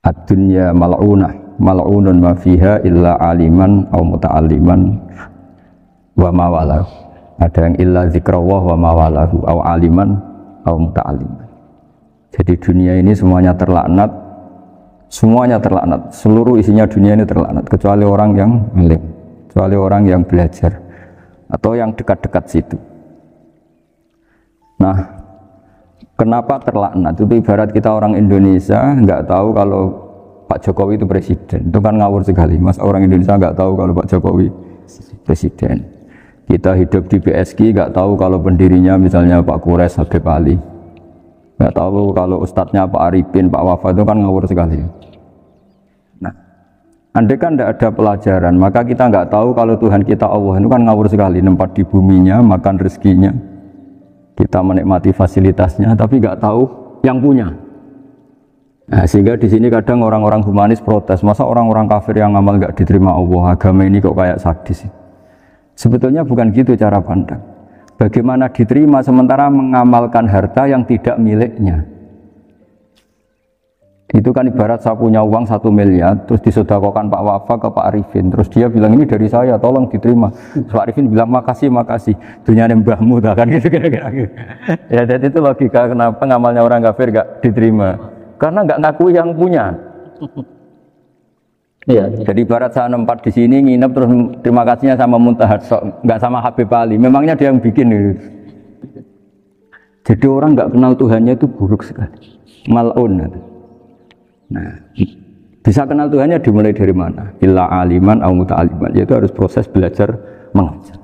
ad-dunya mal'unah mal'unun ma fiha illa aliman aw muta'alliman wa ma walahu. Ada yang illa zikrawah wa ma walahu aw aliman aw muta'alliman. Jadi dunia ini semuanya terlaknat, seluruh isinya dunia ini terlaknat kecuali orang yang alim, kecuali orang yang belajar atau yang dekat-dekat situ. Nah, kenapa terlaknat? Itu ibarat kita orang Indonesia nggak tahu kalau Pak Jokowi itu presiden, itu kan ngawur sekali. Mas orang Indonesia nggak tahu kalau Pak Jokowi presiden. Kita hidup di PSG nggak tahu kalau pendirinya misalnya Pak Kures, Habib Ali. Nggak tahu kalau ustadznya Pak Arifin, Pak Wafa, itu kan ngawur sekali. Nah, andai kan tidak ada pelajaran, maka kita nggak tahu kalau Tuhan kita Allah itu kan ngawur sekali, nempat di buminya, makan rezekinya, kita menikmati fasilitasnya, tapi nggak tahu yang punya. Nah, sehingga di sini kadang orang-orang humanis protes, masa orang-orang kafir yang amal nggak diterima Allah, agama ini kok kayak sadis. Sebetulnya bukan gitu cara pandang. Bagaimana diterima sementara mengamalkan harta yang tidak miliknya. Itu kan ibarat saya punya uang 1 miliar, terus disedekahkan Pak Wafa ke Pak Arifin, terus dia bilang ini dari saya, tolong diterima. Pak Arifin bilang makasih, dunia mbahmu, kan gitu kira-kira. Ya jadi itu logika kenapa ngamalnya orang kafir gak diterima, karena gak ngaku yang punya. Ya, jadi ibarat saya nempat di sini nginep terus terima kasihnya sama Muntahat, nggak sama Habib Ali. Memangnya dia yang bikin itu. Jadi orang nggak kenal Tuhannya itu buruk sekali, mal'un. Nah, bisa kenal Tuhannya dimulai dari mana? Illa aliman au muta'alliman, yaitu harus proses belajar mengajar.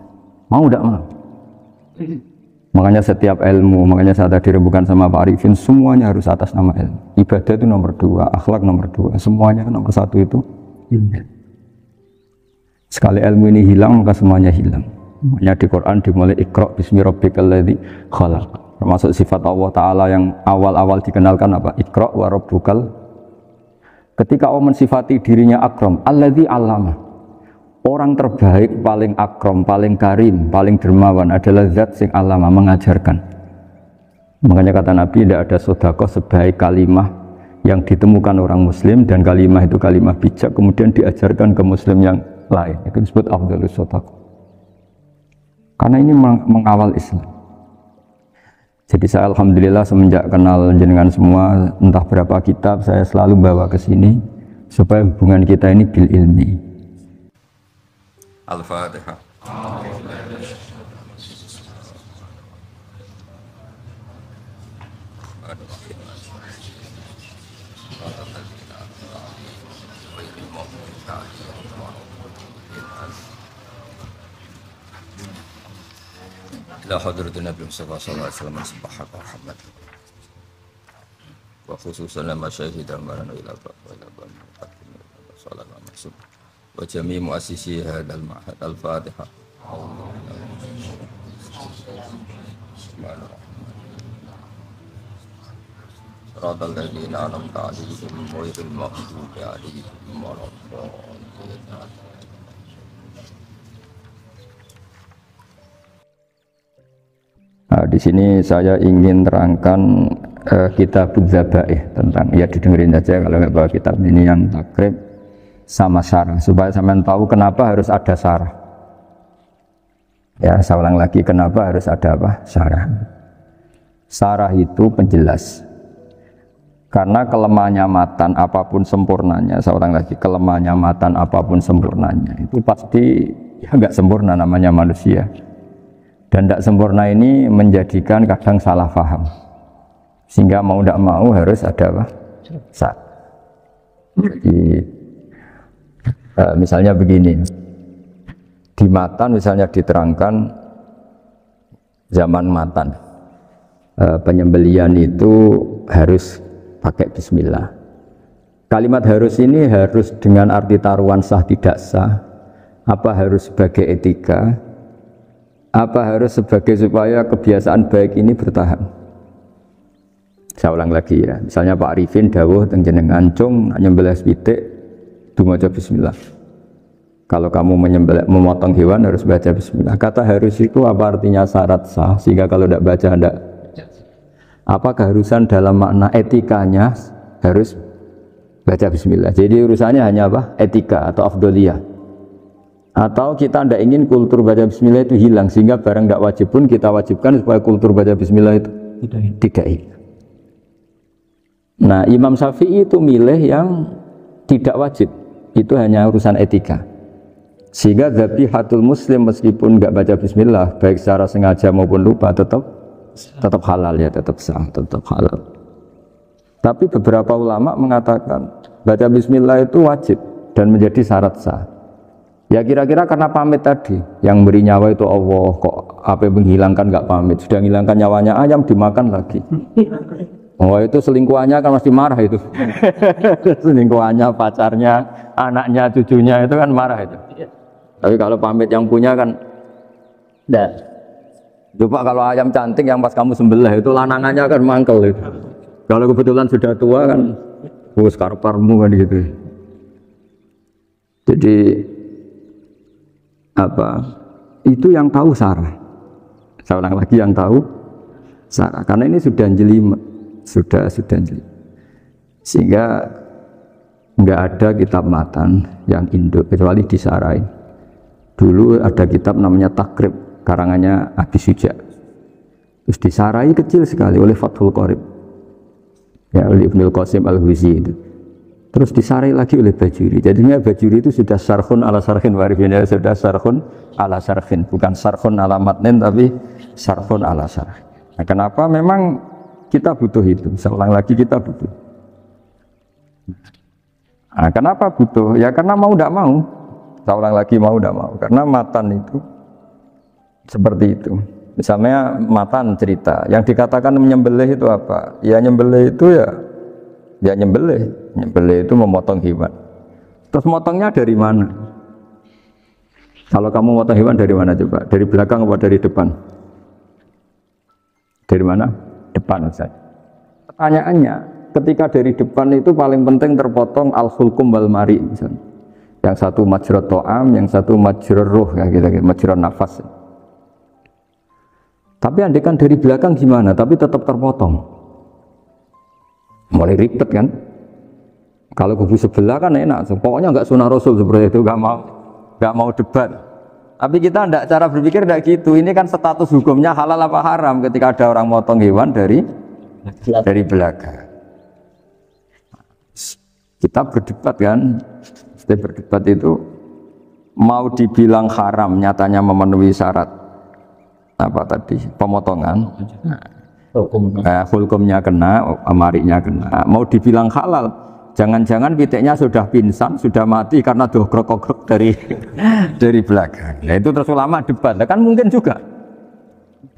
Mau tidak mau. Makanya setiap ilmu, makanya saya tadi rembukan sama Pak Arifin, semuanya harus atas nama ilmu. Ibadah itu nomor 2, akhlak nomor 2, semuanya nomor 1 itu ilmu. Sekali ilmu ini hilang maka semuanya hilang. Makanya di Quran dimulai Iqra bismi rabbikal ladzi khalaq. Termasuk sifat Allah Ta'ala yang awal-awal dikenalkan apa? Iqra wa rabbukal. Ketika Allah mensifati dirinya akram, alladzi allama. Orang terbaik, paling akram, paling karim, paling dermawan adalah zat sing allama, mengajarkan. Makanya kata Nabi, tidak ada sedekah sebaik kalimah yang ditemukan orang muslim, dan kalimah itu kalimah bijak kemudian diajarkan ke muslim yang lain, itu disebut afdhalus shadaqah. Karena ini mengawal Islam. Jadi saya alhamdulillah semenjak kenal jenengan semua, entah berapa kitab saya selalu bawa ke sini supaya hubungan kita ini bil ilmi. Al-Fatihah. ila hadratin Nabi Mustafa sallallahu alaihi wasallam subhanahu wa Muhammad wa khususan masyayikh dan marana ila sallallahu alaihi wasallam wa jami' muassisi hadzal ma'had al-Fatihah. Radal ladzina an'amta 'alaihim ghairil maghdubi 'alaihim waladdallin. Nah, di sini saya ingin terangkan kitab Dzabaih tentang, ya didengerin aja kalau nggak bawa kitab ini, yang takrib sama syarah supaya sampean tahu kenapa harus ada syarah. Ya, saya ulang lagi, kenapa harus ada apa? Syarah. Syarah itu penjelas. Karena kelemahannya matan apapun sempurnanya, saya ulang lagi, kelemahannya matan apapun sempurnanya itu pasti ya nggak sempurna, namanya manusia. Dan tidak sempurna ini menjadikan kadang salah paham, sehingga mau tidak mau harus ada apa? Jadi misalnya begini, di matan misalnya diterangkan zaman matan penyembelian itu harus pakai bismillah. Kalimat harus ini harus dengan arti taruhan sah tidak sah, apa harus sebagai etika, apa harus sebagai supaya kebiasaan baik ini bertahan. Saya ulang lagi ya, misalnya Pak Arifin dawuh teng jenengan cung nyembelih pitik dumaca bismillah. Kalau kamu memotong hewan harus baca bismillah. Kata harus itu apa artinya? Syarat sah, sehingga kalau tidak baca tidak. Apa keharusan dalam makna etikanya harus baca bismillah. Jadi urusannya hanya apa? Etika atau afdoliyah. Atau kita tidak ingin kultur baca bismillah itu hilang, sehingga barang tidak wajib pun kita wajibkan supaya kultur baca bismillah itu tidak hilang. Nah, Imam Syafi'i itu milih yang tidak wajib, itu hanya urusan etika. Sehingga dhabihatul muslim meskipun nggak baca bismillah, baik secara sengaja maupun lupa, tetap halal ya, tetap sah, tetap halal. Tapi beberapa ulama mengatakan baca bismillah itu wajib dan menjadi syarat sah. Ya kira-kira karena pamit tadi, yang beri nyawa itu Allah, kok apa yang menghilangkan nggak pamit, sudah menghilangkan nyawanya ayam dimakan lagi. Oh itu selingkuhannya kan masih marah itu. Selingkuhannya, pacarnya, anaknya, cucunya itu kan marah itu. Tapi kalau pamit yang punya kan enggak. Coba kalau ayam cantik yang pas kamu sembelih itu lanangannya kan mangkel itu. Kalau kebetulan sudah tua kan karparmu kan gitu. Jadi apa? Itu yang tahu Sarah. Seorang lagi yang tahu Sarah. Karena ini sudah jelimet, sudah jelimet. Sehingga enggak ada kitab matan yang induk kecuali di Sarah ini. Dulu ada kitab namanya Takrib, karangannya Abi Suja. Terus disarai kecil sekali oleh Fathul Qorib, ya oleh Ibnul Qasim Al-Huzi itu. Terus disarai lagi oleh Bajuri. Jadinya Bajuri itu sudah sarhun ala sarhin warifin, ya sudah sarhun ala sarhin, bukan sarhun ala matnin tapi sarhun ala sarhin. Nah, kenapa? Memang kita butuh itu. Seulang lagi kita butuh. Nah, kenapa butuh? Ya karena mau tidak mau. Saya ulang lagi mau tidak mau, karena matan itu seperti itu. Misalnya matan cerita, yang dikatakan menyembelih itu apa? Ya nyembelih itu ya nyembelih itu memotong hewan. Terus motongnya dari mana? Kalau kamu motong hewan dari mana coba? Dari belakang atau dari depan? Dari mana? Depan saja. Pertanyaannya, ketika dari depan itu paling penting terpotong al-khulqum wal mari misalnya. Yang satu majrur to'am, yang satu majrur ruh, ya gitu, majrur nafas. Tapi andekan dari belakang gimana? Tapi tetap terpotong. Mulai ribet kan? Kalau kubu sebelah kan enak, pokoknya nggak sunah Rasul seperti itu, nggak mau debat. Tapi kita tidak, cara berpikir tidak gitu. Ini kan status hukumnya halal apa haram ketika ada orang motong hewan dari belakang. Kita berdebat kan? Berdebat itu mau dibilang haram, nyatanya memenuhi syarat apa tadi, pemotongan, hukumnya kena, amariknya kena. Mau dibilang halal, jangan-jangan pitiknya sudah pingsan, sudah mati karena dogrok-dogrok dari belakang. Nah itu terus ulama debat, nah, kan mungkin juga,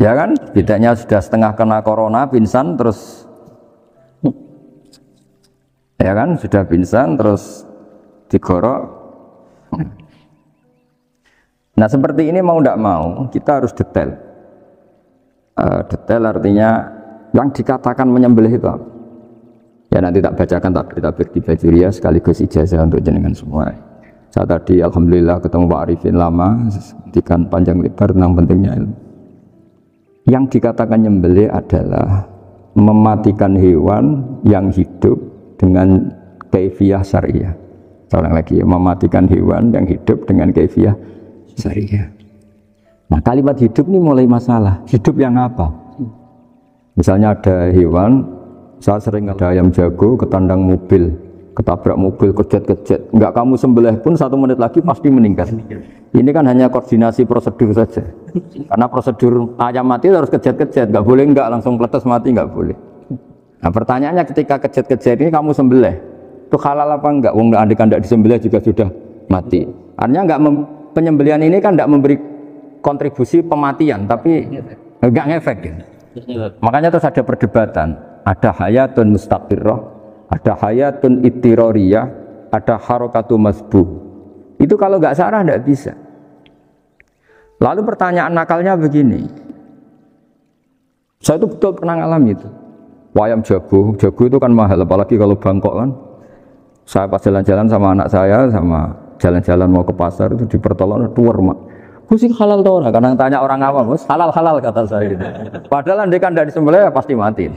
ya kan, pitiknya sudah setengah kena corona, pingsan terus, ya kan, sudah pingsan terus digorok. Nah seperti ini mau tidak mau kita harus detail. Detail artinya yang dikatakan menyembelih itu apa? Ya nanti tak bacakan tabir di Bajuria sekaligus ijazah untuk jenengan semua. Saya tadi alhamdulillah ketemu Pak Arifin lama, hentikan panjang lebar tentang pentingnya ilmu. Yang dikatakan menyembelih adalah mematikan hewan yang hidup dengan kaifiyah syariah. Seorang lagi, mematikan hewan yang hidup dengan kaifiyah syariah. Nah kalimat hidup ini mulai masalah. Hidup yang apa? Misalnya ada hewan, saya sering ada ayam jago ketandang mobil, ketabrak mobil, kejet-kejet. Enggak kamu sembelih pun 1 menit lagi pasti meninggal. Ini kan hanya koordinasi prosedur saja. Karena prosedur ayam mati harus kejet-kejet, enggak boleh enggak langsung peletes mati, enggak boleh. Nah pertanyaannya ketika kejet-kejet ini kamu sembelih, itu halal apa enggak? Wong andekan tidak disembelih juga sudah mati. Artinya penyembelihan ini kan tidak memberi kontribusi pematian, tapi enggak ngefek gitu. Makanya terus ada perdebatan. Ada hayatun mustaqirrah, ada hayatun ittiroriyah, ada harokatu masbuh. Itu kalau enggak syarah enggak bisa. Lalu pertanyaan nakalnya begini. Saya itu betul pernah ngalami itu. Wayam jago itu kan mahal, apalagi kalau Bangkok kan. Saya pas jalan-jalan sama anak saya, sama jalan-jalan mau ke pasar itu di pertolongan tuwer mak. Kusik halal tau orang, kadang tanya orang awam, halal kata saya gitu. Padahal andai kan dari disembelih ya pasti mati.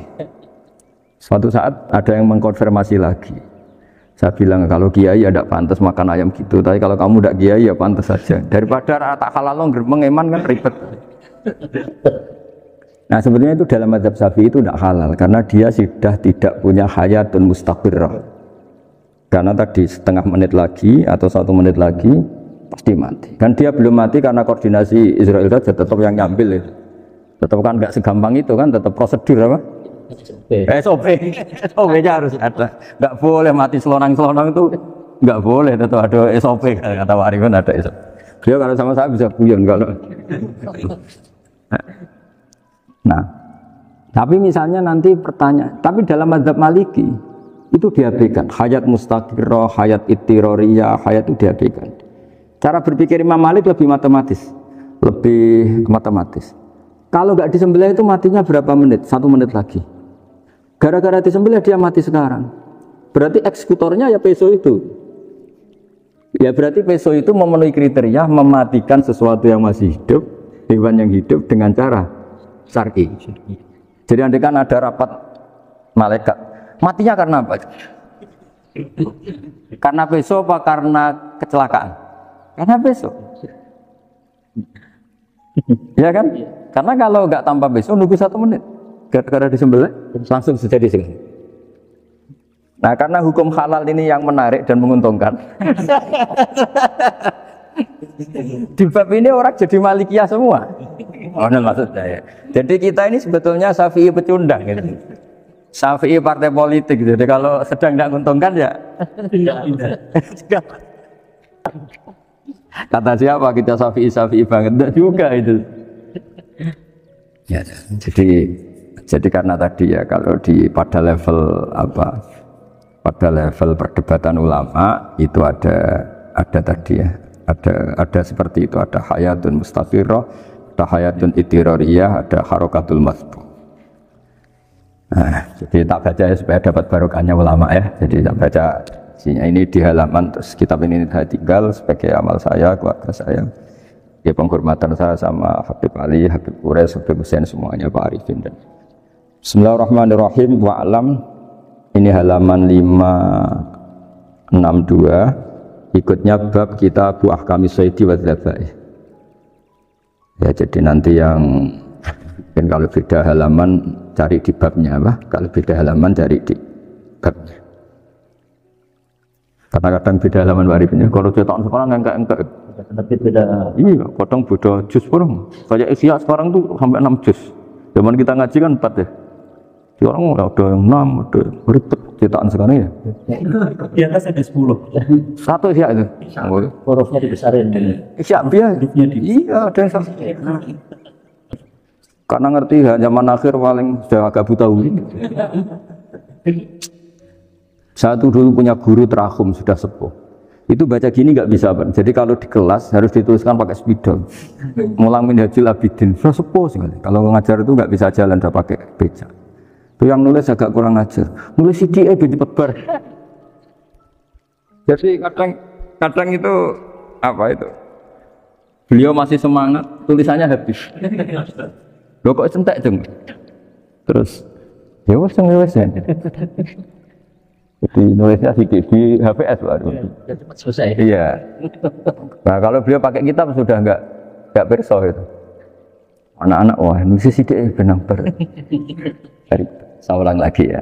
Suatu saat ada yang mengkonfirmasi lagi. Saya bilang kalau kiai ya tidak pantas makan ayam gitu, tapi kalau kamu tidak kiai ya pantas saja. Daripada tak halal lo mengeman kan ribet. Nah sebenarnya itu dalam mazhab Syafi'i itu tidak halal karena dia sudah tidak punya hayatun mustaqirrah. Karena tadi setengah menit lagi atau 1 menit lagi pasti mati. Dan dia belum mati karena koordinasi Israel saja tetap yang ngambil itu. Tetap kan nggak segampang itu kan, tetap prosedur apa? SOP-nya harus ada. Nggak boleh mati selonang-selonang itu, nggak boleh. Tetap ada SOP kata Warifan ada SOP. Dia kalau sama saya bisa guyon kalau. Nah, tapi misalnya nanti pertanyaan, tapi dalam mazhab Maliki itu diabaikan. Hayat mustaqirrah, hayat ittiroriyah, hayat itu diabaikan. Cara berpikir Imam Malik lebih matematis, Kalau nggak disembelih itu matinya berapa menit? 1 menit lagi. Gara-gara disembelih dia mati sekarang. Berarti eksekutornya ya peso itu. Ya berarti peso itu memenuhi kriteria mematikan sesuatu yang masih hidup, hewan yang hidup dengan cara syar'i. Jadi andai kan ada rapat malaikat, matinya karena apa? Karena peso apa karena kecelakaan? Karena peso. Ya kan? Karena kalau nggak tanpa peso nunggu 1 menit. Gara-gara disembelih langsung terjadi segala. Nah karena hukum halal ini yang menarik dan menguntungkan. Di bab ini orang jadi Malikiyah semua. Oh, nah maksud saya. Jadi kita ini sebetulnya Syafi'i pecundang gitu. Syafi'i partai politik. Jadi kalau sedang tidak menguntungkan ya kata siapa kita Syafi'i banget? Tidak juga itu. Ya, jadi karena tadi ya kalau pada level pada level perdebatan ulama itu ada tadi ya, ada seperti itu, ada hayatun mustaqirrah, ada hayatun ittiroriyah, ada harokatul masbuh. Nah, jadi tak baca ya supaya dapat barokahnya ulama ya. Jadi tak baca ini di halaman, terus kitab ini saya tinggal sebagai amal saya, keluarga saya. Ya penghormatan saya sama Habib Ali, Habib Qures, Habib Hussein semuanya, Pak Arifin dan Bismillahirrahmanirrahim. Wa'alam, ini halaman 562, ikutnya bab kita Abu Ahkami Syaiti wa Dzabai. Ya jadi nanti yang mungkin kalau beda halaman cari di babnya apa? Kalau beda halaman cari di babnya. Kadang-kadang beda halaman Pak Arifin. Kalau cetakan sekarang enggak. Beda. Iya, kadang beda juz pun. Kayak Ihya sekarang tuh sampai 6 juz. Zaman kita ngaji kan 4 ya. Sekarang ada yang 6, ada ribet cetakan sekarang ya. Di atas ada 10. Satu Ihya itu. Hurufnya dibesarin. Ihya biar. Iya, ada yang satu. Karena ngerti zaman akhir paling sudah agak buta ini. Saya tuh dulu punya guru terakhum sudah sepuh. Itu baca gini nggak bisa Pak. Jadi kalau di kelas harus dituliskan pakai spidol. Mulang Minhajul Abidin, sudah sepuh sekali. Kalau ngajar itu nggak bisa jalan, udah pakai beca. Itu yang nulis agak kurang ajar. Nulis CDE ben cepet bar. Jadi kadang itu apa itu? Beliau masih semangat, tulisannya habis. Loh kok centek dong? Terus ya wes nulis ya. Jadi nulisnya sedikit di HPS baru. Cepat selesai. Iya. Nah kalau beliau pakai kitab sudah enggak perso itu. Anak-anak wah nulis sedikit benang ber. Saya ulang lagi ya.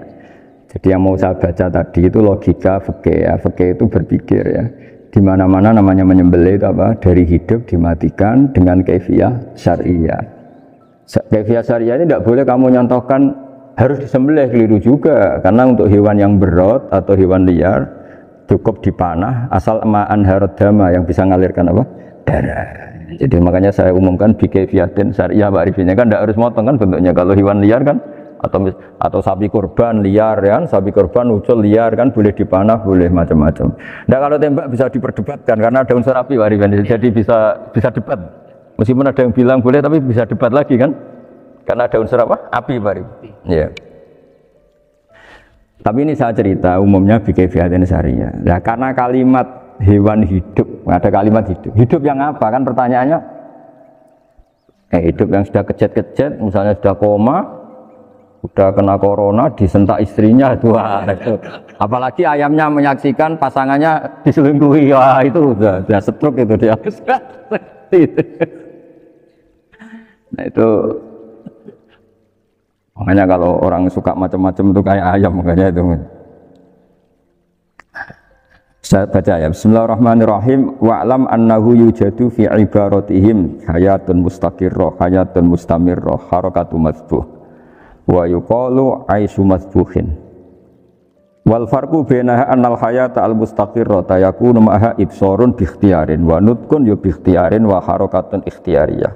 Jadi yang mau saya baca tadi itu logika fikih ya. Fikih itu berpikir ya. Di mana-mana namanya menyembelih itu apa? Dari hidup dimatikan dengan kaifiyah syariah. Kaifiyah syariah ini tidak boleh kamu nyontohkan harus disembelih, keliru juga karena untuk hewan yang berat atau hewan liar cukup dipanah asal ma'an harodama yang bisa mengalirkan apa? Darah. Jadi makanya saya umumkan bikaifiyatin syariah Pak Arifinnya kan tidak harus motong kan bentuknya. Kalau hewan liar kan atau sapi kurban liar kan, sapi kurban ucul liar kan boleh dipanah, boleh macam-macam. Nah kalau tembak bisa diperdebatkan karena ada unsur api Pak Arifin, jadi bisa debat. Meskipun ada yang bilang boleh tapi bisa debat lagi kan? Karena ada unsur apa? Api Pak Arifin. Ya. Tapi ini saya cerita umumnya bikaifiyatin syariah. Ya karena kalimat hewan hidup, ada kalimat hidup. Hidup yang apa kan pertanyaannya? Hidup yang sudah kejet-kejet, misalnya sudah koma, udah kena corona disentak istrinya dua itu. Apalagi ayamnya menyaksikan pasangannya diselingkuhi, wah itu udah stroke itu dia. Nah itu makanya kalau orang suka macam-macam itu kayak ayam makanya itu. Saya baca ya. Bismillahirrahmanirrahim. Wa'lam annahu yujadu fi ibaratihim hayatun mustaqirrah, hayatun mustamirrah, harakatu masbuh. Wa yuqalu aisyu masbuhin. Wal farqu bainaha annal hayata al mustaqirrah yakunu ma'ha ibsarun bi ikhtiyarin wa nutqun bi ikhtiyarin wa harakatun ikhtiyariyah.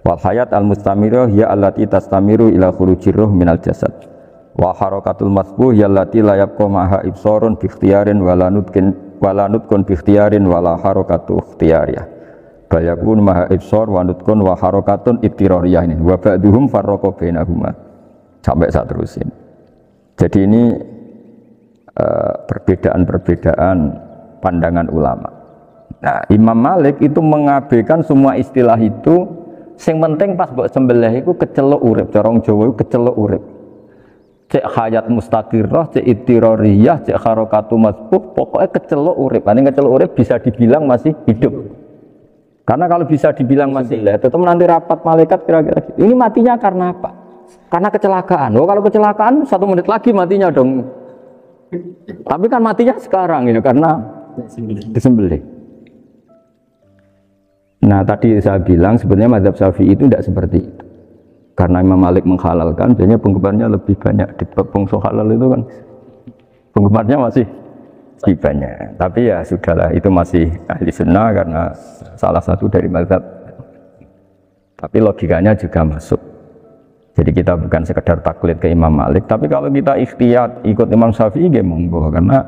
Wal hayat al mustamirrah ya allati tastamiru ila khurujir ruh minal jasad. Wa harakatul masbuh ya allati la yabqa ma'ha ibsarun bi ikhtiyarin wa la nutqun bi ikhtiyarin wa la harakatu ikhtiyariyah. Bal yakun ma'ha ibsar wa nutqun wa harakatun ittirariyah ini. Wa ba'duhum farraqa bainahuma. Sampai saat terusin. Jadi ini perbedaan-perbedaan pandangan ulama. Nah, Imam Malik itu mengabaikan semua istilah itu. Sing penting pas mbok sembelih iku kecelok urip, cara wong Jawa iku kecelok urip. Cek hayat mustaqirrah, cek ittirariyah, cek harakatu masbuh, pokoknya kecelok urip. Paling kecelok urip bisa dibilang masih hidup. Karena kalau bisa dibilang masih hidup, tetap nanti rapat malaikat kira-kira gitu. Ini matinya karena apa? Karena kecelakaan. Oh, kalau kecelakaan 1 menit lagi matinya dong. Tapi kan matinya sekarang ya karena disembelih. Nah tadi saya bilang sebenarnya mazhab Syafi'i itu tidak seperti itu. Karena Imam Malik menghalalkan, biasanya penggemarnya lebih banyak. Di bangsa halal itu kan penggemarnya masih lebih banyak. Tapi ya sudahlah, itu masih ahli sunnah karena salah satu dari mazhab. Tapi logikanya juga masuk. Jadi kita bukan sekedar taklid ke Imam Malik, tapi kalau kita ikhtiyat ikut Imam Syafi'i ya monggo, karena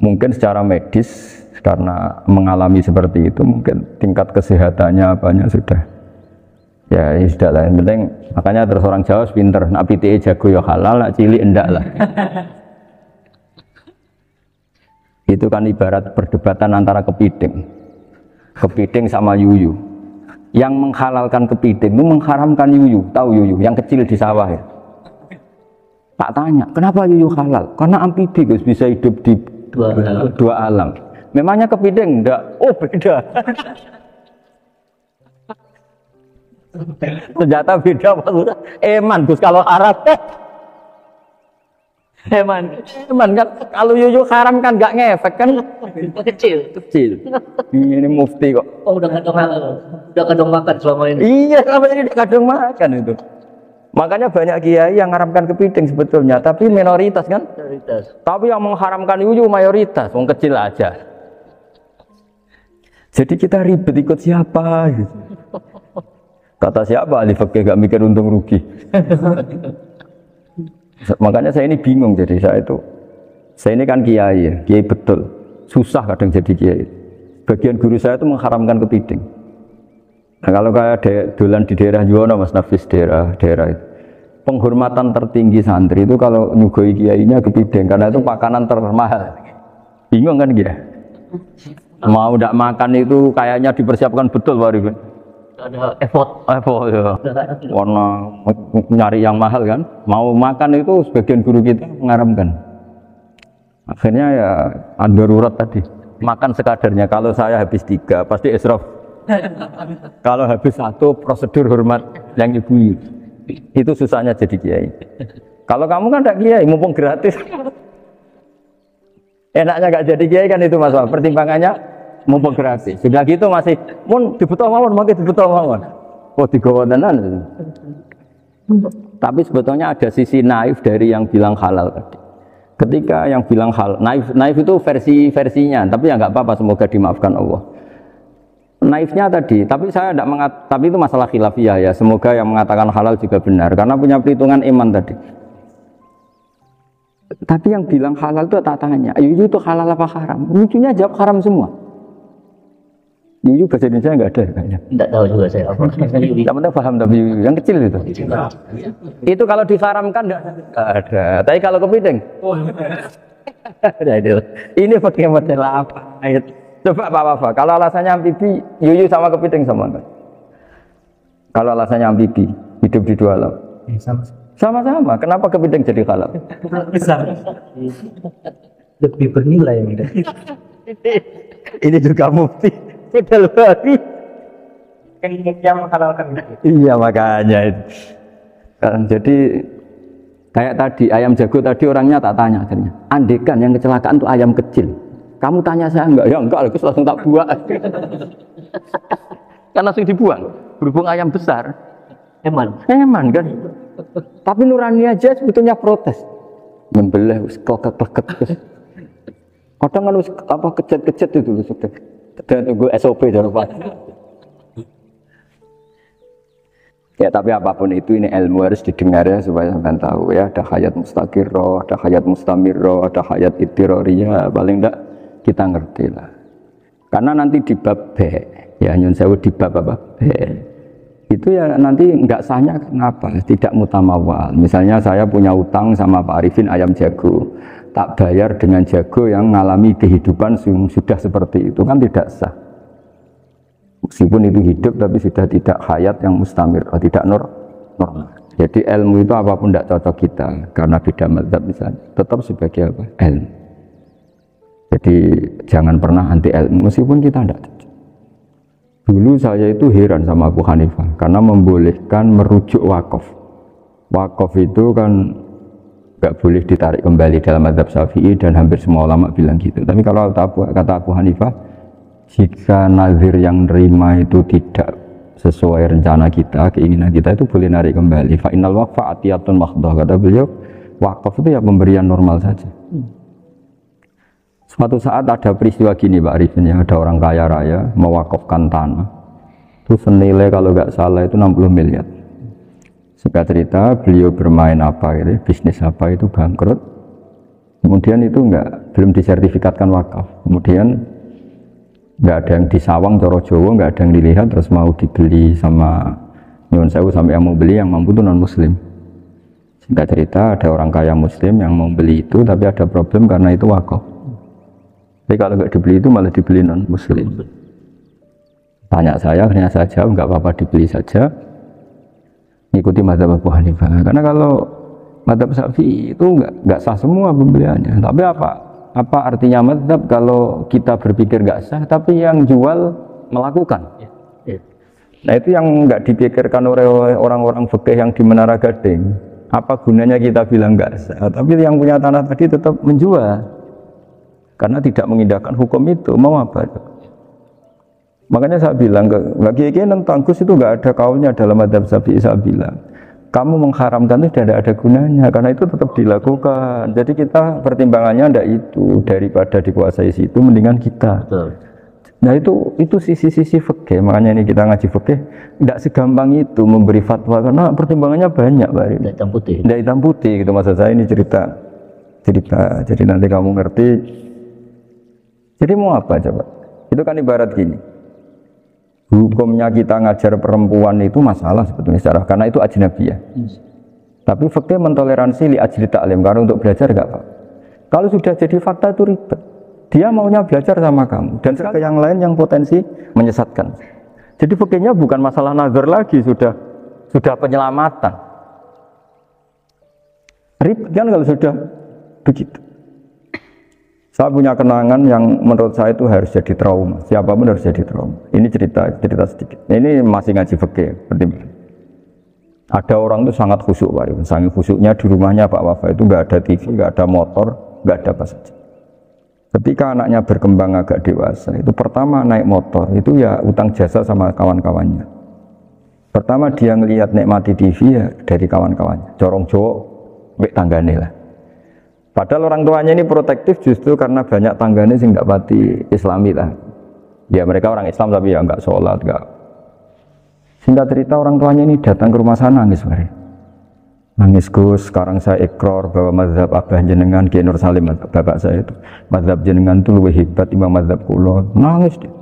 mungkin secara medis karena mengalami seperti itu mungkin tingkat kesehatannya apanya sudah ya sudah lah, yang penting makanya terus orang Jawa pinter, nak PTE jago ya halal, nak cilik enggak lah. Itu kan ibarat perdebatan antara kepiting sama yuyu. Yang menghalalkan kepiting itu mengharamkan yuyu. Tahu yuyu yang kecil di sawah ya? Tak tanya kenapa yuyu halal, karena amfibi guys, bisa hidup di dua alam. Memangnya kepiting enggak? Oh beda. Ternyata beda maksudnya. Eman Gus kalau haram. Eman kan kalau yuyu haram kan enggak ngefek kan. Kecil. Ini mufti kok. Oh udah kadang halal. Udah kadang makan selama ini. Iya selama ini udah kadang makan itu. Makanya banyak kiai yang mengharamkan kepiting sebetulnya, tapi minoritas kan? Minoritas. Tapi yang mengharamkan yuyu mayoritas, wong kecil aja. Jadi kita ribet ikut siapa gitu. Kata siapa ahli fikih gak mikir untung rugi. Makanya saya ini bingung, jadi saya ini kan kiai ya, kiai betul. Susah kadang jadi kiai. Bagian guru saya itu mengharamkan kepiting. Nah, kalau kayak dolan di daerah Juwana Mas Nafis daerah itu. Penghormatan tertinggi santri itu kalau nyugoi kiainya kepiting karena itu makanan termahal. Bingung kan dia? Mau tidak makan itu kayaknya dipersiapkan betul Pak Rifin. Ada effort ya. Warna nyari yang mahal kan. Mau makan itu sebagian guru kita mengharamkan. Akhirnya ya darurat tadi. Makan sekadarnya. Kalau saya habis 3 pasti israf. Kalau habis 1 prosedur hormat yang ibu. Itu susahnya jadi kiai. Kalau kamu kan tidak kiai, mumpung gratis. Enaknya gak jadi kiai kan itu masalah. Pertimbangannya mumpung gratis. Sudah gitu masih mun dibutuh mawon, makin dibutuh mawon. Oh digawa tenan. Tapi sebetulnya ada sisi naif dari yang bilang halal tadi. Ketika yang bilang halal, naif itu versinya, tapi ya nggak apa-apa, semoga dimaafkan Allah. Naifnya tadi, tapi saya tidak tapi itu masalah khilafiyah ya. Semoga yang mengatakan halal juga benar, karena punya perhitungan iman tadi. Tapi yang bilang halal itu tak tanya, yuyu itu halal apa haram? Lucunya jawab haram semua. Yuyu bahasa Indonesia nggak ada kayaknya. Tidak tahu juga saya apa. Yang penting paham tapi yuyu yang kecil itu. Itu kalau diharamkan nggak ada. Tapi kalau kepiting, ini pakai model apa? Coba apa? Kalau alasannya amfibi, yuyu sama kepiting sama kan? Kalau alasannya amfibi, hidup di 2 alam. Sama. Sama-sama. Kenapa kepiting jadi halal? Besar. Lebih bernilai gitu. Ini juga mufti. Padahal baru. Yang menghalalkan itu. Iya makanya. Kan, jadi kayak tadi ayam jago tadi orangnya tak tanya akhirnya. Andekan yang kecelakaan itu ayam kecil. Kamu tanya saya enggak? Ya enggak, aku langsung tak buang. Kan langsung dibuang. Berhubung ayam besar. Eman. Eman kan. Tapi nurani aja sebetulnya protes. Membelah kleket-kleket terus. Kadang kan apa kejet-kejet itu sudah. Dan tunggu SOP jawaban. Ya tapi apapun itu ini ilmu harus didengar ya supaya sampean tahu ya ada hayat mustaqirroh, ada hayat mustamirroh, ada hayat ittiroriyah, paling enggak kita ngerti lah. Karena nanti di bab B, ya nyun sewu di bab apa B, itu ya nanti enggak sahnya kenapa? Tidak mutamawal. Misalnya saya punya utang sama Pak Arifin ayam jago, tak bayar dengan jago yang mengalami kehidupan yang sudah seperti itu kan tidak sah. Meskipun itu hidup tapi sudah tidak hayat yang mustamir, tidak normal. Jadi ilmu itu apapun tidak cocok kita karena beda mazhab misalnya, tetap sebagai apa? Ilmu. Jadi jangan pernah anti ilmu meskipun kita tidak cocok. Dulu saya itu heran sama Abu Hanifah karena membolehkan merujuk wakaf. Wakaf itu kan nggak boleh ditarik kembali dalam mazhab Syafi'i dan hampir semua ulama bilang gitu. Tapi kalau kata Abu Hanifah, jika nazir yang nerima itu tidak sesuai rencana kita, keinginan kita itu boleh narik kembali. Fa innal waqfa atiyatun mahdhah, kata beliau, wakaf itu ya pemberian normal saja. Suatu saat ada peristiwa gini Pak Arifin, ya, ada orang kaya raya mewakafkan tanah. Itu senilai kalau nggak salah itu 60 miliar. Singkat cerita, beliau bermain apa gitu, bisnis apa itu bangkrut. Kemudian itu belum disertifikatkan wakaf. Kemudian nggak ada yang disawang coro Jawa, nggak ada yang dilihat, terus mau dibeli sama nyuwun sewu sampai yang mau beli yang mampu itu non muslim. Singkat cerita ada orang kaya muslim yang mau beli itu tapi ada problem karena itu wakaf. Jadi kalau nggak dibeli itu malah dibeli non muslim. Tanya saya, akhirnya saya jawab nggak apa-apa dibeli saja, ngikuti mazhab Abu Hanifah. Karena kalau mazhab Syafi'i itu nggak sah semua pembeliannya. Tapi apa artinya mazhab kalau kita berpikir nggak sah tapi yang jual melakukan? Nah itu yang nggak dipikirkan oleh orang-orang fikih yang di Menara Gading. Apa gunanya kita bilang nggak sah tapi yang punya tanah tadi tetap menjual karena tidak mengindahkan hukum itu, mau apa? Makanya saya bilang nggak kiai-kiai nentang Gus itu nggak ada kaulnya dalam mazhab Syafi'i. Saya bilang kamu mengharamkan itu tidak ada gunanya karena itu tetap dilakukan. Jadi kita pertimbangannya tidak itu, daripada dikuasai situ mendingan kita. Betul. Nah itu sisi-sisi fikih. Makanya ini kita ngaji fikih tidak segampang itu memberi fatwa karena pertimbangannya banyak, Pak. Tidak hitam putih. Tidak hitam putih gitu maksud saya, ini cerita. Jadi nanti kamu ngerti. Jadi mau apa coba? Itu kan ibarat gini. Hukumnya kita ngajar perempuan itu masalah sebetulnya secara karena itu ajnabiyah. Tapi fikih mentoleransi li ajli ta'lim karena untuk belajar enggak apa. Kalau sudah jadi fakta itu ribet. Dia maunya belajar sama kamu dan sekali yang lain yang potensi menyesatkan. Jadi fikihnya bukan masalah nazar lagi, sudah penyelamatan. Ribet kan kalau sudah begitu. Saya punya kenangan yang menurut saya itu harus jadi trauma. Siapapun harus jadi trauma. Ini cerita sedikit. Ini masih ngaji fikih. Ada orang itu sangat khusyuk, Pak. Sangat khusyuknya di rumahnya Pak Wafa itu nggak ada TV, nggak ada motor, nggak ada apa saja. Ketika anaknya berkembang agak dewasa, itu pertama naik motor itu ya utang jasa sama kawan-kawannya. Pertama dia ngelihat nikmati TV ya dari kawan-kawannya. Corong Jawa, wek tanggane lah. Padahal orang tuanya ini protektif justru karena banyak tangganya sih nggak pati Islami lah. Ya mereka orang Islam tapi ya nggak sholat, nggak. Singkat cerita orang tuanya ini datang ke rumah saya nangis, nangis Gus. Sekarang saya ikrar bahwa mazhab abah jenengan Kiai Nur Salim, bapak saya itu mazhab jenengan itu lebih hebat imam mazhab kulo. Nangis dia.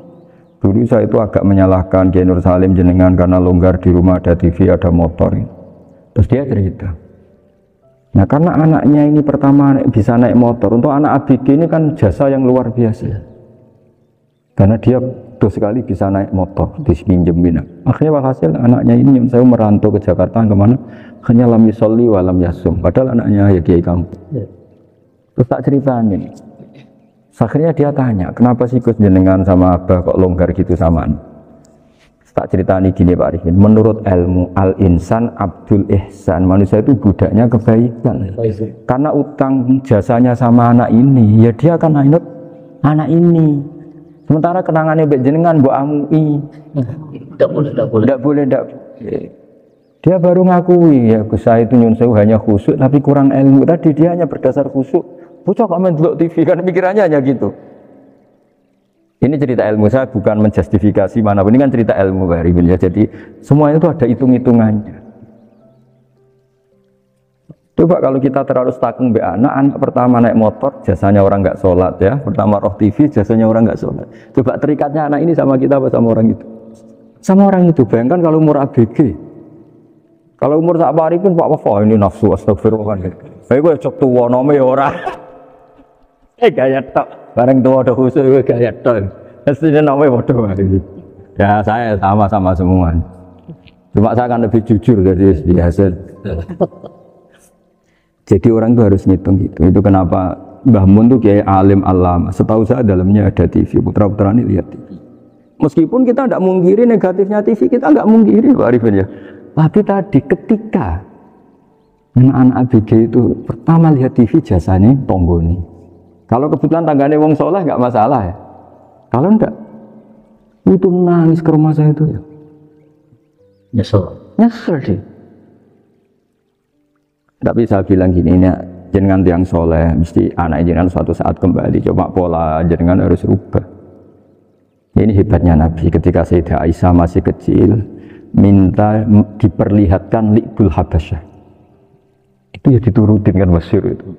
Dulu saya itu agak menyalahkan Kiai Nur Salim jenengan karena longgar di rumah ada TV ada motor. Terus dia cerita. Nah karena anaknya ini pertama bisa naik motor, untuk anak ABG ini kan jasa yang luar biasa. Karena dia bodoh sekali bisa naik motor dipinjemin. Akhirnya walhasil anaknya ini yang saya merantau ke Jakarta kemana? Hanya lam yusolli wa lam yasum. Padahal anaknya ya kiai kampung. Terus tak ceritain. Akhirnya dia tanya, kenapa sih Gus jenengan sama Abah kok longgar gitu samaan? Tak ceritani gini Pak Arifin, menurut ilmu al-insan abdul ihsan, manusia itu budaknya kebaikan. Karena utang jasanya sama anak ini, ya dia akan anut anak ini. Sementara kenangannya mbek jenengan mbok amui. Tidak boleh. Dia baru ngakui, ya Gus saya itu nyun sewu hanya khusyuk tapi kurang ilmu. Tadi dia hanya berdasar khusyuk. Bocah kok main delok TV kan pikirannya hanya gitu. Ini cerita ilmu, saya bukan menjustifikasi manapun, ini kan cerita ilmu Pak Arifin ya. Jadi semuanya itu ada hitung-hitungannya. Coba kalau kita terlalu stakung be anak pertama naik motor jasanya orang nggak sholat ya, pertama roh TV jasanya orang nggak sholat. Coba terikatnya anak ini sama kita apa sama orang itu? Sama orang itu. Bayangkan kalau umur ABG, kalau umur sak Arifin Pak Wafa ini nafsu astagfirullah kan. Saya gue cok tuwa nome orang. Gaya tok. Bareng tua ada khusus gue gaya ton, mestinya namanya bodoh ini. Ya saya sama semua. Cuma saya akan lebih jujur dari biasa. Jadi orang itu harus ngitung gitu. Itu kenapa Mbah Mun tuh kayak alim alama. Setahu saya dalamnya ada TV. Putra-putra ini lihat TV. Meskipun kita tidak mungkiri negatifnya TV, kita nggak mungkiri Pak Arifin ya. Tapi tadi ketika anak-anak ABG itu pertama lihat TV jasanya tonggoni. Kalau kebetulan tangganya wong soleh nggak masalah ya. Kalau enggak, itu nangis ke rumah saya itu ya. Nyesel deh. Tidak bisa bilang gini, ini jenengan tiang soleh, mesti anak jenengan suatu saat kembali. Coba pola jenengan harus rubah. Ini hebatnya Nabi. Ketika Sayyidah Aisyah masih kecil, minta diperlihatkan li'bul habasyah. Itu ya diturutin kan masyhur itu.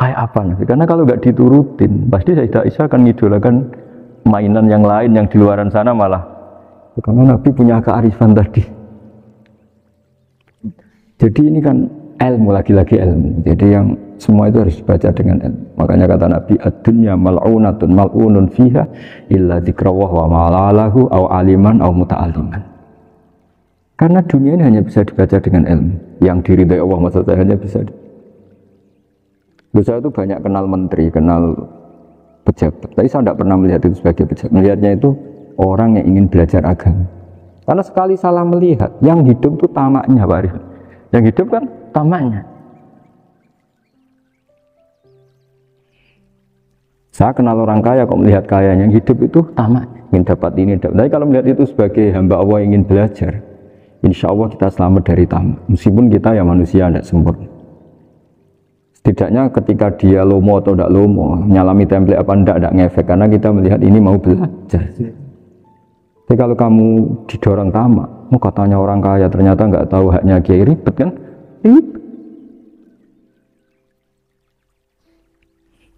Kayak apa Nabi? Karena kalau nggak diturutin, pasti Sayyidah Aisyah akan ngidolakan mainan yang lain yang di luaran sana malah. Karena Nabi punya kearifan tadi. Jadi ini kan ilmu, lagi-lagi ilmu. Jadi yang semua itu harus dibaca dengan ilmu. Makanya kata Nabi, ad-dunya mal'unatun mal'unun fiha illa dzikrawah wa ma'alalahu aw aliman aw muta'aliman. Karena dunia ini hanya bisa dibaca dengan ilmu. Yang diridai Allah maksud saya hanya bisa saya itu banyak kenal menteri, kenal pejabat. Tapi saya tidak pernah melihat itu sebagai pejabat. Melihatnya itu orang yang ingin belajar agama. Karena sekali salah melihat, yang hidup itu tamaknya Pak Arif. Yang hidup kan tamaknya. Saya kenal orang kaya, kok melihat kaya. Yang hidup itu tamaknya. Ingin dapat ini, dapat. Tapi kalau melihat itu sebagai hamba Allah yang ingin belajar, insya Allah kita selamat dari tamak. Meskipun kita ya manusia tidak sempurna. Setidaknya ketika dia lomo atau tidak lomo, nyalami template apa tidak ngefek, karena kita melihat ini mau belajar. Tapi kalau kamu didorong tamak, katanya orang kaya ternyata nggak tahu haknya kiai, ribet kan? Ribet.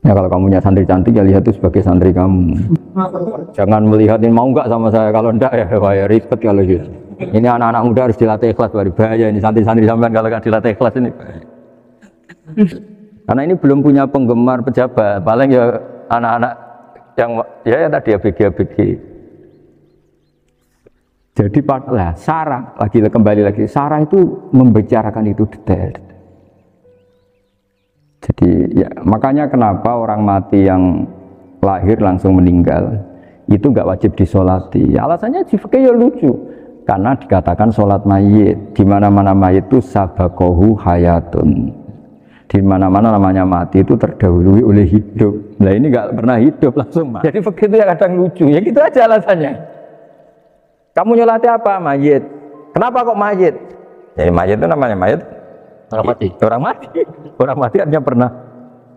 Ya kalau kamu punya santri cantik ya lihat itu sebagai santri kamu. Jangan melihat ini mau nggak sama saya, kalau enggak ya ribet kalau gitu. Ini anak-anak muda harus dilatih ikhlas, bahaya ini santri-santri sampean kalau nggak dilatih ikhlas ini. Karena ini belum punya penggemar pejabat, paling ya anak-anak yang ya tadi ABG. Jadi lah Sarah kembali lagi Sarah itu membicarakan itu detail. Jadi ya makanya kenapa orang mati yang lahir langsung meninggal itu nggak wajib disolati. Ya, alasannya di fikih ya lucu. Karena dikatakan sholat mayit, di mana-mana mayit itu sabakohu hayatun. Di mana-mana namanya mati itu terdahului oleh hidup. Nah ini nggak pernah hidup langsung mati. Jadi begitu ya kadang lucu. Ya gitu aja alasannya. Kamu nyolati apa? Mayit. Kenapa kok mayit? Ya mayit itu namanya mayit. Orang mati. Orang mati. Orang mati artinya pernah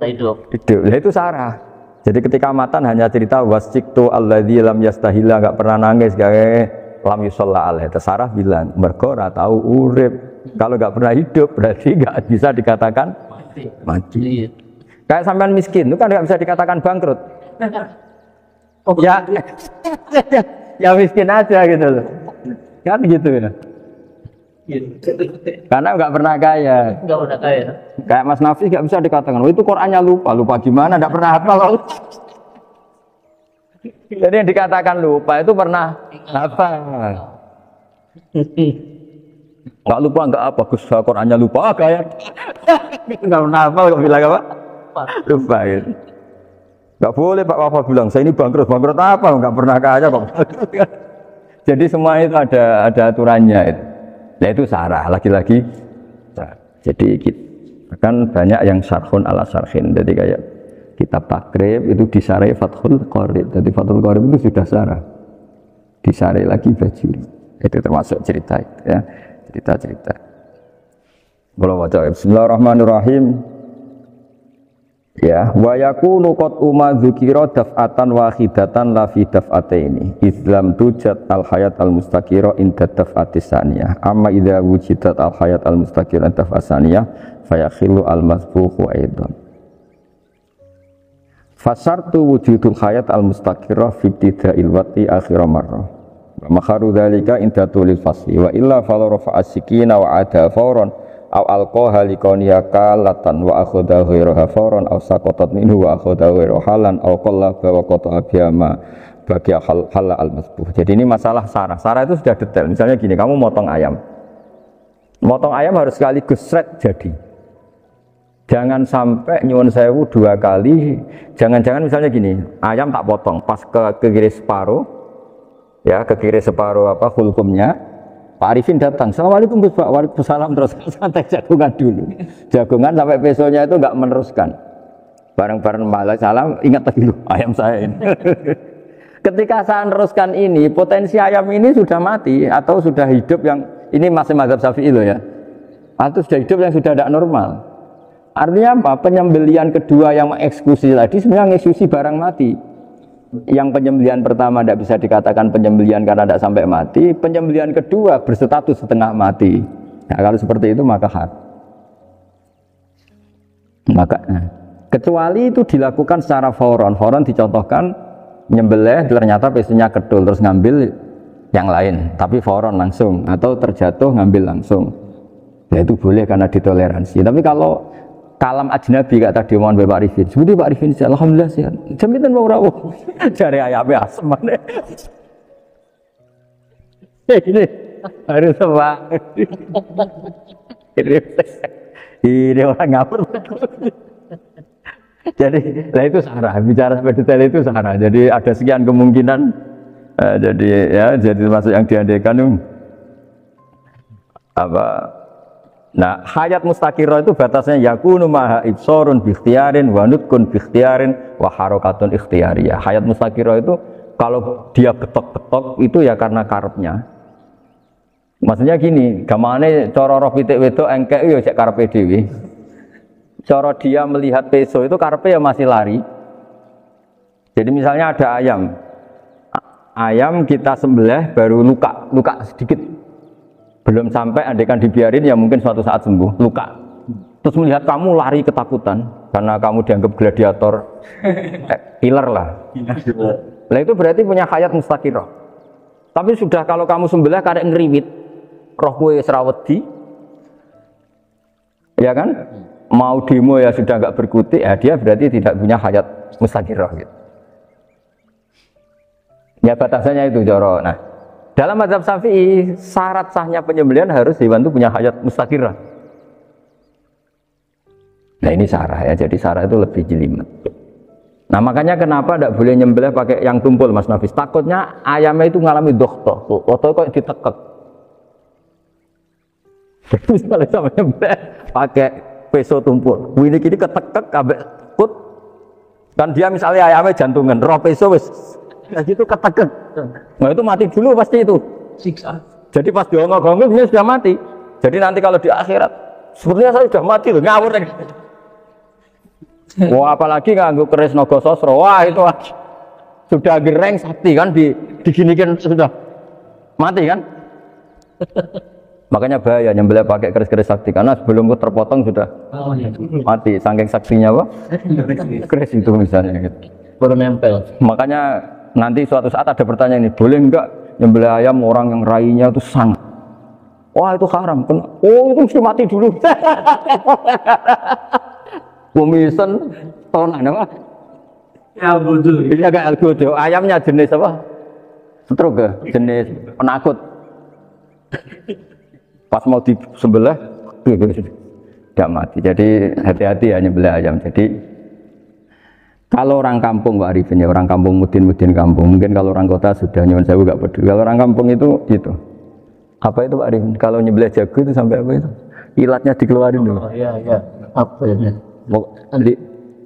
hidup. Nah itu Sarah. Jadi ketika matan hanya cerita wasiktu alladzi lam yastahila, nggak pernah nangis, nggak lam yusalla alaih. Sarah bilang mergo ora tahu urip. Kalau nggak pernah hidup berarti nggak bisa dikatakan mati. Kayak sampean miskin itu kan nggak bisa dikatakan bangkrut. Ya miskin aja gitu loh. Kan gitu ya. Karena nggak pernah kaya. Nggak pernah kaya. Kayak Mas Nafis nggak bisa dikatakan, oh itu Qurannya lupa gimana? Nggak pernah hafal. Jadi yang dikatakan lupa itu pernah apa? Enggak lupa enggak apa, Gus Qurannya lupa kayak. Enggak pernah hafal kok bilang apa? Lupa itu. Enggak boleh Pak Wafa bilang, saya ini bangkrut apa? Enggak pernah kaya kok. Jadi semua itu ada aturannya itu. Ya itu sarah, lagi-lagi. Jadi kan banyak yang syarhun ala syarhin. Jadi kayak kitab takrib itu disarai Fathul Qorib. Jadi Fathul Qorib itu sudah sarah. Disarai lagi Bajuri. Itu termasuk cerita itu, ya. Cerita-cerita. Kalau baca Bismillahirrahmanirrahim. Ya, wa yakunu qad dzukira daf'atan wahidatan la fi daf'ataini. Islam tujad al hayat al mustaqira inda daf'atis saniyah. Amma idza wujidat al hayat al mustaqira daf'as saniyah fayakhilu al masbuhu aidan. Fasartu wujudul hayat al mustaqira fi ibtida'il waqti akhir marrah. Wa makharu dzalika inda tulil fasli wa illa fala rafa'a sikina wa ada fawran aw alqaha liqaniya kalatan wa akhadha ghairaha fawran aw saqatat minhu wa akhadha ghairu halan aw qallaba wa qata'a biyama bagi hal al masbuh. Jadi ini masalah sarah. Sarah itu sudah detail. Misalnya gini, kamu motong ayam. Motong ayam harus sekaligus shred jadi. Jangan sampai nyuwun sewu dua kali. Jangan-jangan misalnya gini, ayam tak potong pas ke kiri separuh. Ya, ke kiri separuh apa hulkumnya. Pak Arifin datang, Assalamualaikum Gus Pak, waalaikumsalam, terus santai jagungan dulu. Jagungan sampai besoknya itu enggak meneruskan. Bareng-bareng malah salam, ingat lagi loh ayam saya ini. Ketika saya meneruskan ini, potensi ayam ini sudah mati atau sudah hidup yang ini masih mazhab Syafi'i loh ya. Atau sudah hidup yang sudah tidak normal. Artinya apa? Penyembelian kedua yang mengeksekusi tadi sebenarnya mengeksekusi barang mati. Yang penyembelian pertama tidak bisa dikatakan penyembelian karena tidak sampai mati. Penyembelian kedua berstatus setengah mati. Nah, kalau seperti itu maka had. Maka kecuali itu dilakukan secara fauron. Fauron dicontohkan nyembelih ternyata pesunya kedul terus ngambil yang lain. Tapi fauron langsung atau terjatuh ngambil langsung. Ya itu boleh karena ditoleransi. Tapi kalau kalam ajnabi kata tadi mohon Pak Arifin. Seperti Pak Arifin alhamdulillah sehat. Jaminan mau rawuh. Cari ayamnya asem mana. Ini harus apa? Ini orang ngapur. Jadi, nah itu sarah. Bicara sampai detail itu sarah. Jadi ada sekian kemungkinan. Jadi ya, jadi termasuk yang diandaikan apa? Nah, hayat mustaqirah itu batasnya yakunu maha ibsorun biikhtiarin wa nutkun biikhtiarin wa harakatun ikhtiyariyah. Hayat mustaqirah itu kalau dia betok-betok itu ya karena karepnya. Maksudnya gini, gamane cara roh pitik wedok engkek ya cek karepe dhewe. Cara dia melihat peso itu karepe ya masih lari. Jadi misalnya ada ayam. Ayam kita sembelih baru luka sedikit. Belum sampai andaikan dibiarin ya mungkin suatu saat sembuh, luka. Terus melihat kamu lari ketakutan karena kamu dianggap gladiator, killer lah. Nah itu berarti punya hayat mustaqirah. Tapi sudah kalau kamu sembelih karek ngeriwit, roh kowe serawedi, ya kan? Mau demo ya sudah enggak berkutik, ya dia berarti tidak punya hayat mustaqirah gitu. Ya batasannya itu joro. Nah, dalam mazhab Syafi'i, syarat sahnya penyembelihan harus hewan itu punya hayat mustaqirah. Nah ini sarah ya, jadi sarah itu lebih jelimet. Nah makanya kenapa tidak boleh nyembelih pakai yang tumpul Mas Nafis? Takutnya ayamnya itu ngalami dohto, atau kok ditekek. Jadi misalnya sama nyembelih pakai peso tumpul, ini kini ketekek, kabeh takut. Kan dia misalnya ayamnya jantungan, roh peso wis. Nah gitu ketekek. Nah itu mati dulu pasti itu. Siksa. Jadi pas diongok-ongok dia sudah mati. Jadi nanti kalau di akhirat, sebenarnya saya sudah mati loh, ngawur. Wah apalagi nganggo keris naga sosro. Wah itu sudah gereng sakti kan diginikan sudah mati kan. Makanya bahaya nyembelih pakai keris-keris sakti karena sebelum terpotong sudah mati. Saking saktinya apa? Keris itu misalnya gitu. Baru nempel. Makanya nanti suatu saat ada pertanyaan ini, boleh enggak nyembelih ayam orang yang rainya itu sangat? Wah itu haram. Oh itu mesti mati dulu. Komisen tonan apa? Ya bodoh. Ini agak algojo. Ayamnya jenis apa? Stroke ya? Jenis penakut. Pas mau disembelih, tidak mati. Jadi hati-hati ya nyembelih ayam. Jadi kalau orang kampung Pak Arifin ya, orang kampung mudin kampung. Mungkin kalau orang kota sudah nyuwun sewu gak peduli. Kalau orang kampung itu gitu. Apa itu Pak Arifin? Kalau nyembelih jago itu sampai apa itu? Ilatnya dikeluarin dulu. Oh iya iya. Apa ya?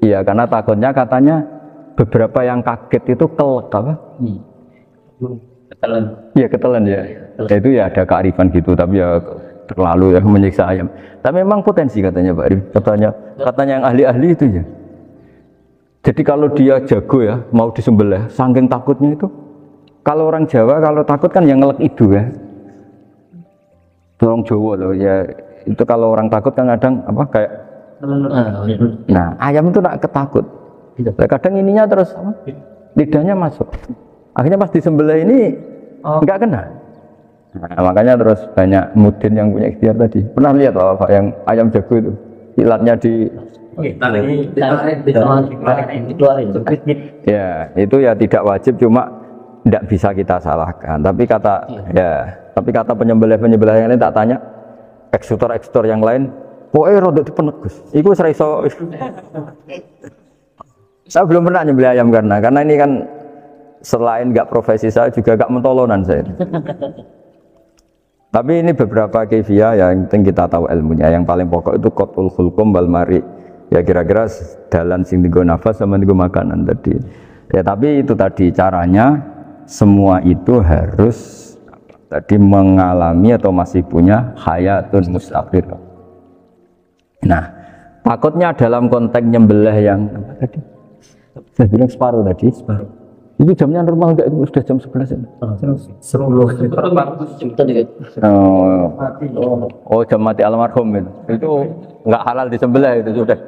Iya, karena takutnya katanya beberapa yang kaget itu kelek apa? Ketelan. Iya ketelan ya. Itu ya ada kearifan gitu, tapi ya terlalu ya menyiksa ayam. Tapi memang potensi katanya Pak Arif. Katanya yang ahli-ahli itu ya. Jadi kalau dia jago ya, mau disembelih, saking takutnya itu. Kalau orang Jawa kalau takut kan yang ngelek idu ya. Orang Jawa loh ya. Itu kalau orang takut kan kadang apa kayak. Nah ayam itu nak ketakut. Kadang ininya terus apa? Lidahnya masuk. Akhirnya pas disembelih ini nggak kena. Nah, makanya terus banyak mudin yang punya ikhtiar tadi. Pernah lihat loh Pak yang ayam jago itu ilatnya di ya itu ya tidak wajib, cuma tidak bisa kita salahkan. Tapi kata penyembelih yang lain tak tanya eksekutor yang lain, pokoknya rodok dipenegus. Iku seraiso. Saya belum pernah nyembelih ayam karena ini kan selain nggak profesi saya juga nggak mentolonan saya. Tapi ini beberapa kefiah yang penting kita tahu ilmunya. Yang paling pokok itu qatul khulqum wal mari. Ya kira-kira dalan sing digo nafas sama digo makanan tadi. Ya tapi itu tadi caranya semua itu harus tadi mengalami atau masih punya hayatun mustaqir. Nah, takutnya dalam konteks nyembelih yang apa tadi? Saya bilang separuh tadi, separuh. Itu jamnya normal enggak? Itu sudah jam 11 ya? 10. Oh, jam mati almarhum itu. Itu enggak halal disembelih itu sudah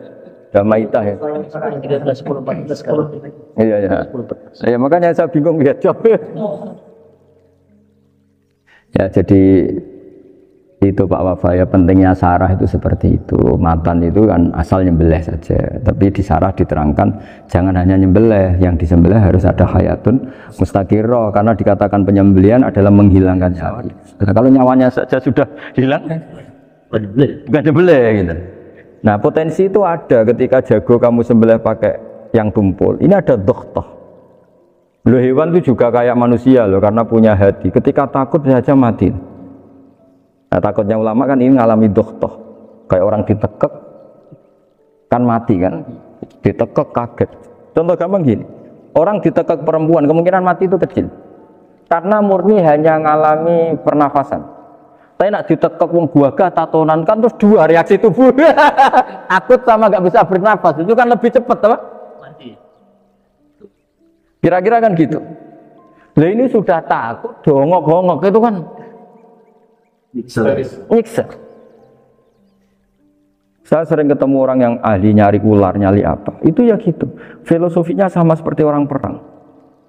maitah ya. 10:14 sekarang. Iya ya. Ya makanya saya bingung lihat jam. Ya jadi itu Pak Wafa ya, pentingnya sarah itu seperti itu. Matan itu kan asal nyembelih saja, tapi di sarah diterangkan jangan hanya nyembelih, yang disembelih harus ada hayatun mustaqirah, karena dikatakan penyembelihan adalah menghilangkan nyawa. Nah, kalau nyawanya saja sudah hilang bukan nyembelih gitu. Nah potensi itu ada ketika jago kamu sembelih pakai yang tumpul. Ini ada doktoh. Loh, hewan itu juga kayak manusia loh, karena punya hati. Ketika takut saja mati. Nah, takutnya ulama kan ini ngalami doktoh, kayak orang ditekek kan mati kan, ditekek kaget. Contoh gampang gini, orang ditekek perempuan kemungkinan mati itu kecil, karena murni hanya ngalami pernafasan. Tapi nak ditekek wong gagah tatonan kan terus dua reaksi tubuh, akut sama nggak bisa bernafas, itu kan lebih cepat, apa? Mati. Kira-kira kan gitu. Lah ini sudah takut, dongok-dongok itu kan. Nyiksa. Saya sering ketemu orang yang ahli nyari ular, nyari apa. Itu ya gitu. Filosofinya sama seperti orang perang.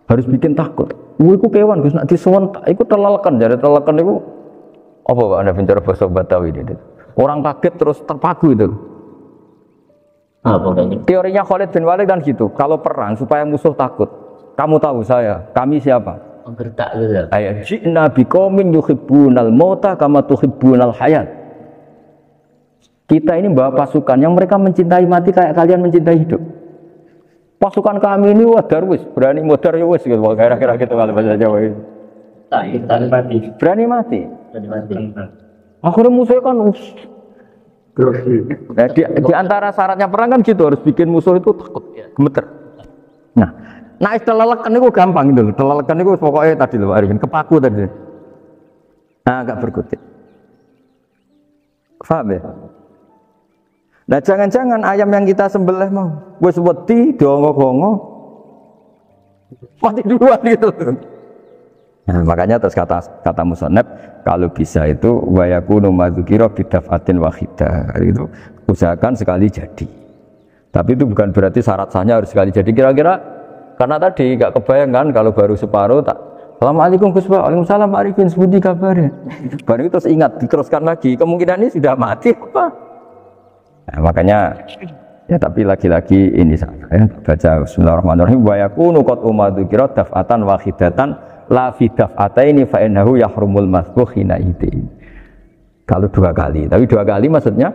Harus bikin takut. Iku kewan Gus nak disewentak, iku telelekan. Jadi telelekan itu apa Pak Anda bicara bahasa Batawi ini? Orang kaget terus terpaku itu. Teorinya Khalid bin Walid kan gitu. Kalau perang supaya musuh takut. Kamu tahu saya, kami siapa? Menggertak gitu. Ayat ji'na biqaumin yuhibbunal mauta kama tuhibbunal hayat. Kita ini bawa pasukan yang mereka mencintai mati kayak kalian mencintai hidup. Pasukan kami ini wah darwis, berani modar ya wis gitu, kira-kira gitu kalau bahasa Jawa itu. mati. Berani mati. Berani mati. Akhirnya musuhnya kan nah, di antara syaratnya perang kan gitu, harus bikin musuh itu takut, gemeter. Nah telelekan itu gampang gitu, telelekan itu pokoknya tadi loh Pak Arifin, kepaku tadi. Nah agak berkutik. Paham ya? Nah jangan-jangan ayam yang kita sembelih mau wis wedi dongok-dongok mati duluan gitu. Nah, makanya terus kata musannaf kalau bisa itu wa yakunu madzukira bidafatin wahidah, itu usahakan sekali jadi. Tapi itu bukan berarti syarat sahnya harus sekali jadi. Kira-kira karena tadi nggak kebayangkan kalau baru separuh tak Assalamualaikum Gus Pak, Waalaikumsalam Pak Arifin, sebuti kabarnya. Baru itu terus ingat, diteruskan lagi, kemungkinan ini sudah mati apa? Nah, makanya Ya tapi lagi-lagi ini saja ya, baca bismillahirrahmanirrahim wa yakunu qad umadu kira daf'atan wahidatan la fi daf'ataini fa innahu yahrumul masbuh hina idin. Kalau 2 kali, tapi 2 kali maksudnya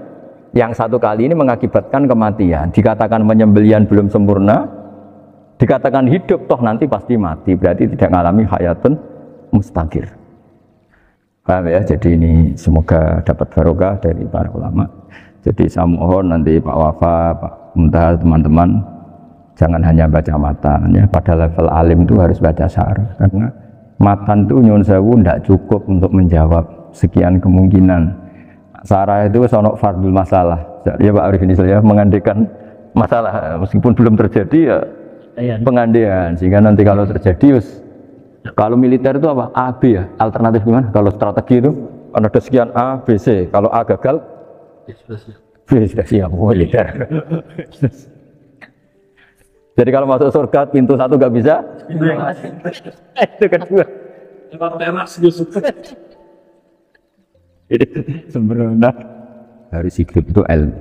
yang 1 kali ini mengakibatkan kematian. Dikatakan penyembelian belum sempurna, dikatakan hidup toh nanti pasti mati, berarti tidak mengalami hayatun mustaqir. Paham ya? Jadi ini semoga dapat barokah dari para ulama. Jadi saya mohon nanti Pak Wafa, Pak Muntaha, teman-teman jangan hanya baca matan ya. Pada level alim itu harus baca syarah, karena matan itu nyuwun sewu tidak cukup untuk menjawab sekian kemungkinan. Syarah itu sono fardul masalah. Ya Pak Arif ini saya mengandaikan masalah meskipun belum terjadi ya pengandaian, sehingga nanti kalau terjadi kalau militer itu apa? A, B ya? Alternatif gimana? Kalau strategi itu ada sekian A, B, C. Kalau A gagal, B sudah siap militer. Jadi kalau masuk surga pintu 1 nggak bisa, itu kedua. Sebenarnya harus hidup itu ilmu.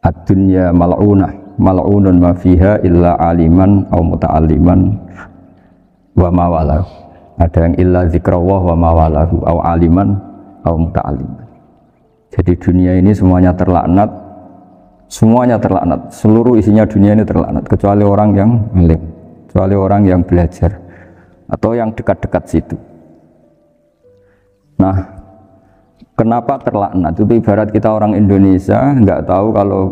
Ad-dunya mal'unah, mal'unun ma fiha illa aliman au muta'alliman wa mawalahu. Ada yang illa zikrawah wa mawalahu au aliman au muta'alliman. Jadi dunia ini semuanya terlaknat, seluruh isinya dunia ini terlaknat kecuali orang yang alim, kecuali orang yang belajar atau yang dekat-dekat situ. Nah, kenapa terlaknat? Itu ibarat kita orang Indonesia nggak tahu kalau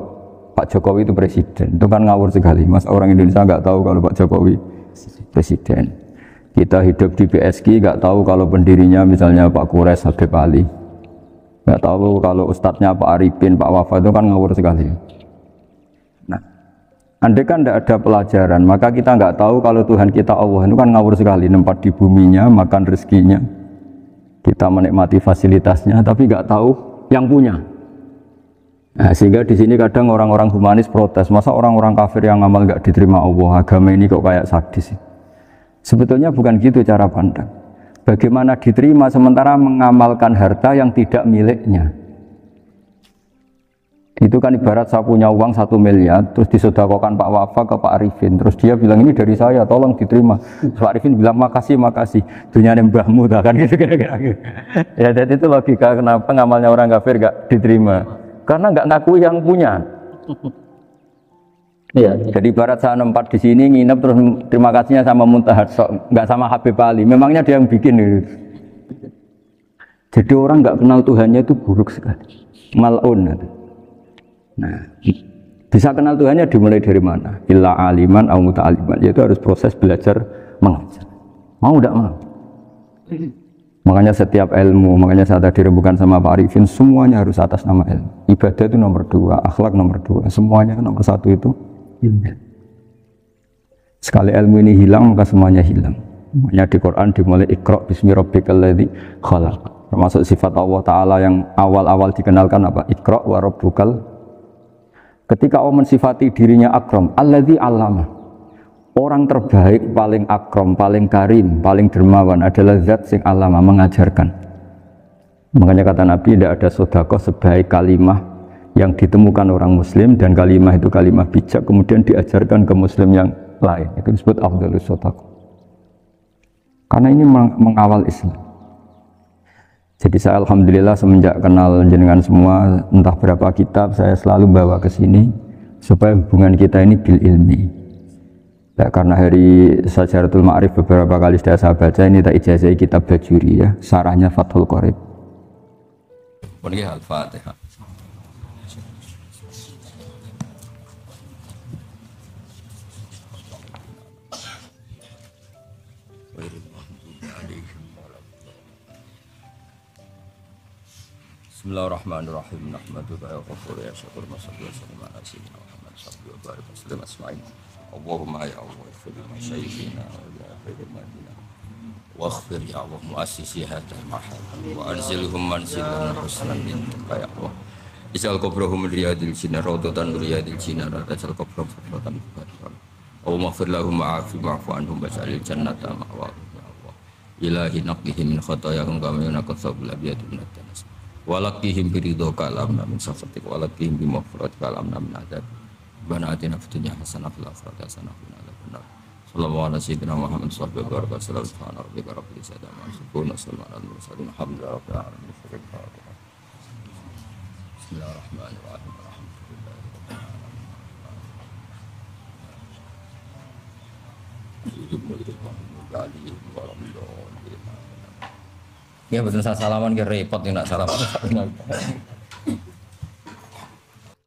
Pak Jokowi itu presiden, itu kan ngawur sekali. Mas orang Indonesia nggak tahu kalau Pak Jokowi presiden. Kita hidup di BSG nggak tahu kalau pendirinya misalnya Pak Kures Habib Ali. Nggak tahu kalau ustadznya Pak Arifin, Pak Wafa, itu kan ngawur sekali. Nah, andai kan tidak ada pelajaran, maka kita nggak tahu kalau Tuhan kita Allah itu kan ngawur sekali, nempat di buminya, makan rezekinya, kita menikmati fasilitasnya, tapi nggak tahu yang punya. Nah, sehingga di sini kadang orang-orang humanis protes, masa orang-orang kafir yang amal nggak diterima Allah, agama ini kok kayak sadis. Sebetulnya bukan gitu cara pandang. Bagaimana diterima sementara mengamalkan harta yang tidak miliknya. Itu kan ibarat saya punya uang 1 miliar, terus disedekahkan Pak Wafa ke Pak Arifin, terus dia bilang ini dari saya, tolong diterima. Terus Pak Arifin bilang makasih, dunia mbahmu, kan gitu kira-kira. Ya, jadi itu logika kenapa ngamalnya orang kafir gak diterima, karena nggak ngaku yang punya. Ya, jadi ibarat saya nempat di sini nginep terus terima kasihnya sama Muntaha, nggak sama Habib Ali. Memangnya dia yang bikin itu. Jadi orang nggak kenal Tuhannya itu buruk sekali, mal'un. Nah, bisa kenal Tuhannya dimulai dari mana? Illa aliman au muta'alliman, yaitu harus proses belajar mengajar. Mau tidak mau. Makanya setiap ilmu, makanya saya tadi rembukan sama Pak Arifin, semuanya harus atas nama ilmu. Ibadah itu nomor 2, akhlak nomor 2, semuanya nomor 1 itu ilmu. Sekali ilmu ini hilang, maka semuanya hilang. Makanya di Quran dimulai Iqra bismi rabbikal ladzi khalaq. Termasuk sifat Allah Ta'ala yang awal-awal dikenalkan apa? Iqra wa rabbukal. Ketika Allah mensifati dirinya akram, alladzi allama. Orang terbaik, paling akram, paling karim, paling dermawan adalah zat sing allama, mengajarkan. Makanya kata Nabi, tidak ada sedekah sebaik kalimah yang ditemukan orang muslim, dan kalimah itu kalimah bijak kemudian diajarkan ke muslim yang lain. Itu disebut afdhalus sedekah. Karena ini mengawal Islam. Jadi saya alhamdulillah semenjak kenal jenengan semua, entah berapa kitab saya selalu bawa ke sini supaya hubungan kita ini bil ilmi. Ya, karena hari Syajaratul Ma'arif beberapa kali sudah saya baca, ini tak ijazahi kitab Bajuri ya, sarahnya Fathul Qorib. Al-Fatihah. Bismillahirrahmanirrahim. Nahmaduka ya ghafur ya syakur masallu wa sallam ala sayyidina Muhammad sallallahu alaihi wa sallam asma'in. Allahumma ya Allah ighfir li masyayikhina wa ya khairil madina wa ighfir ya Allah muassisi hadzal mahal wa anzilhum manzilan husnan minka ya Allah. Isal qabrahum riyadil jinnah rawdatan riyadil jinnah tajal qabrahum fadlatan fadlan. Allahumma ighfir lahum wa'afi wa'fu anhum waj'alil jannata ma'wahum ya Allah. Ilahi naqihim min khatayahum kama yunqas sabul abiyatu min ad-danas. walakihim biridho kalam min sakhatik walakihim bimaghfirat kalam min adab bana atina fid dunya hasanah fil akhirati hasanah wa qina adzabannar sallallahu alaihi sayyidina Muhammad sallallahu alaihi wasallam subhana rabbika rabbil izzati amma yasifun wa salamun alal mursalin alhamdulillahi rabbil alamin bismillahirrahmanirrahim ya betul saya salaman ke repot yang nak salaman